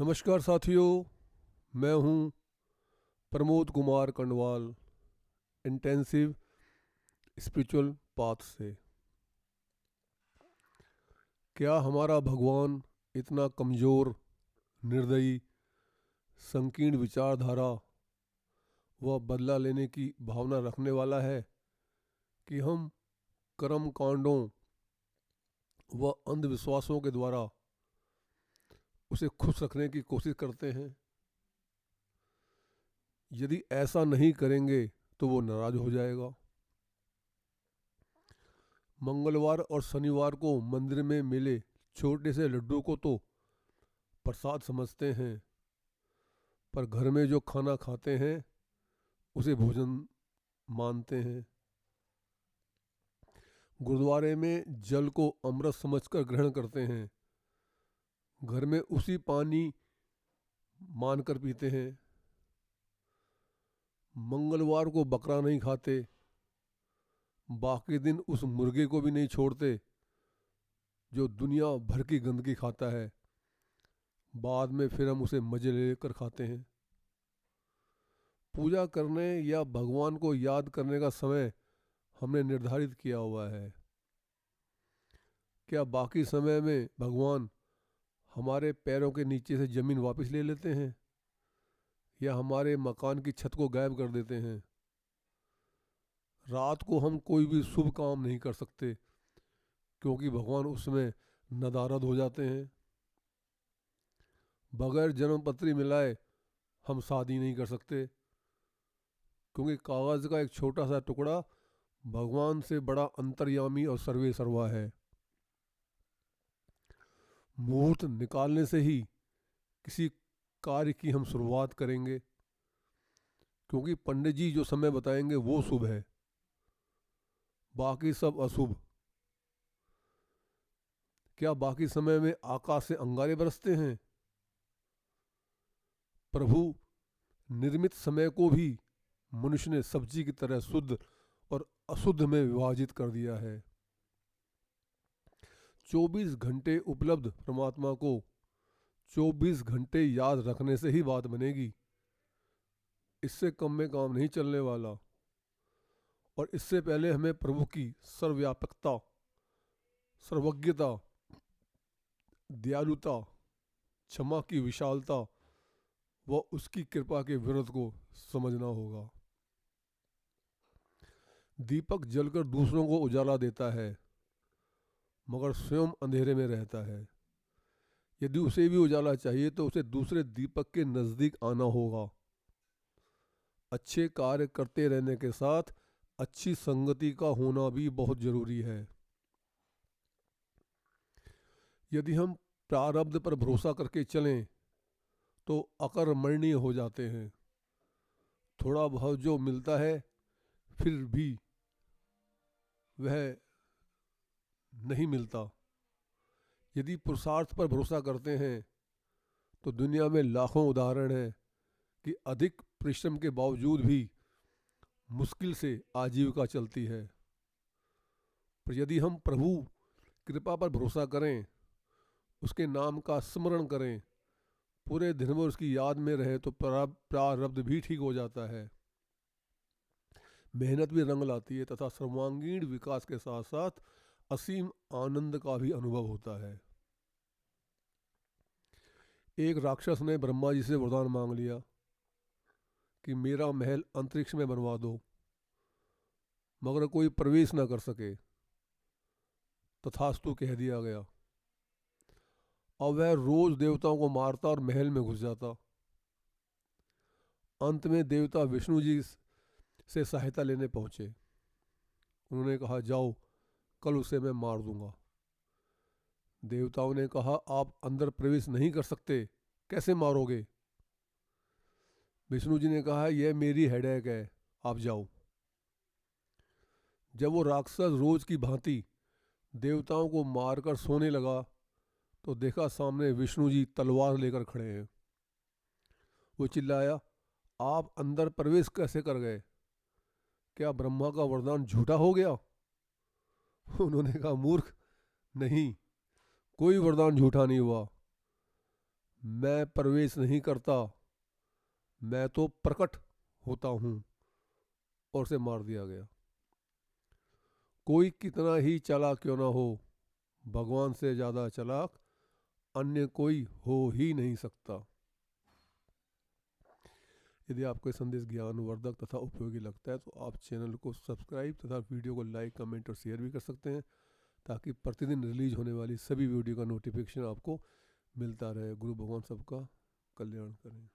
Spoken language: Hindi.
नमस्कार साथियों, मैं हूं Pramod Kumar Kandwal, intensive spiritual path से। क्या हमारा भगवान इतना कमज़ोर, निर्दयी, संकीर्ण विचारधारा व बदला लेने की भावना रखने वाला है कि हम कर्म कांडों व अंधविश्वासों के द्वारा उसे खुश रखने की कोशिश करते हैं? यदि ऐसा नहीं करेंगे तो वो नाराज़ हो जाएगा। मंगलवार और शनिवार को मंदिर में मिले छोटे से लड्डू को तो प्रसाद समझते हैं, पर घर में जो खाना खाते हैं उसे भोजन मानते हैं। गुरुद्वारे में जल को अमृत समझकर ग्रहण करते हैं, घर में उसी पानी मानकर पीते हैं। मंगलवार को बकरा नहीं खाते, बाकी दिन उस मुर्गे को भी नहीं छोड़ते जो दुनिया भर की गंदगी खाता है। बाद में फिर हम उसे मजे लेकर खाते हैं। पूजा करने या भगवान को याद करने का समय हमने निर्धारित किया हुआ है। क्या बाकी समय में भगवान हमारे पैरों के नीचे से ज़मीन वापस ले लेते हैं या हमारे मकान की छत को गायब कर देते हैं? रात को हम कोई भी शुभ काम नहीं कर सकते क्योंकि भगवान उसमें नदारद हो जाते हैं। बगैर जन्मपत्री मिलाए हम शादी नहीं कर सकते क्योंकि कागज़ का एक छोटा सा टुकड़ा भगवान से बड़ा अंतर्यामी और सर्वे सर्वा है। मुहूर्त निकालने से ही किसी कार्य की हम शुरुआत करेंगे क्योंकि पंडित जी जो समय बताएंगे वो शुभ है, बाकी सब अशुभ। क्या बाकी समय में आकाश से अंगारे बरसते हैं? प्रभु निर्मित समय को भी मनुष्य ने सब्जी की तरह शुद्ध और अशुद्ध में विभाजित कर दिया है। 24 घंटे उपलब्ध परमात्मा को 24 घंटे याद रखने से ही बात बनेगी। इससे कम में काम नहीं चलने वाला। और इससे पहले हमें प्रभु की सर्वव्यापकता, सर्वज्ञता, दयालुता, क्षमा की विशालता व उसकी कृपा के विरोध को समझना होगा। दीपक जलकर दूसरों को उजाला देता है मगर स्वयं अंधेरे में रहता है। यदि उसे भी उजाला चाहिए तो उसे दूसरे दीपक के नज़दीक आना होगा। अच्छे कार्य करते रहने के साथ अच्छी संगति का होना भी बहुत जरूरी है। यदि हम प्रारब्ध पर भरोसा करके चलें तो अकर्मण्य हो जाते हैं। थोड़ा बहुत जो मिलता है फिर भी वह नहीं मिलता। यदि पुरुषार्थ पर भरोसा करते हैं तो दुनिया में लाखों उदाहरण हैं कि अधिक परिश्रम के बावजूद भी मुश्किल से आजीविका चलती है। पर यदि हम प्रभु कृपा पर भरोसा करें, उसके नाम का स्मरण करें, पूरे दिन भर उसकी याद में रहे तो प्रारब्ध भी ठीक हो जाता है। मेहनत भी रंग लाती है तथा सर्वांगीण विकास के साथ साथ असीम आनंद का भी अनुभव होता है। एक राक्षस ने ब्रह्मा जी से वरदान मांग लिया कि मेरा महल अंतरिक्ष में बनवा दो, मगर कोई प्रवेश न कर सके। तथास्तु कह दिया गया। अब वह रोज देवताओं को मारता और महल में घुस जाता। अंत में देवता विष्णु जी से सहायता लेने पहुंचे। उन्होंने कहा, जाओ, कल उसे मैं मार दूंगा। देवताओं ने कहा, आप अंदर प्रवेश नहीं कर सकते, कैसे मारोगे? विष्णु जी ने कहा, यह मेरी हेडेक है, आप जाओ। जब वो राक्षस रोज की भांति देवताओं को मारकर सोने लगा तो देखा सामने विष्णु जी तलवार लेकर खड़े हैं। वो चिल्लाया, आप अंदर प्रवेश कैसे कर गए? क्या ब्रह्मा का वरदान झूठा हो गया? उन्होंने कहा, मूर्ख, नहीं, कोई वरदान झूठा नहीं हुआ। मैं प्रवेश नहीं करता, मैं तो प्रकट होता हूँ, और उसे मार दिया गया। कोई कितना ही चालाक क्यों ना हो, भगवान से ज़्यादा चालाक अन्य कोई हो ही नहीं सकता। यदि आपको ये संदेश ज्ञानवर्धक तथा उपयोगी लगता है तो आप चैनल को सब्सक्राइब तथा वीडियो को लाइक, कमेंट और शेयर भी कर सकते हैं, ताकि प्रतिदिन रिलीज होने वाली सभी वीडियो का नोटिफिकेशन आपको मिलता रहे। गुरु भगवान सबका कल्याण करें।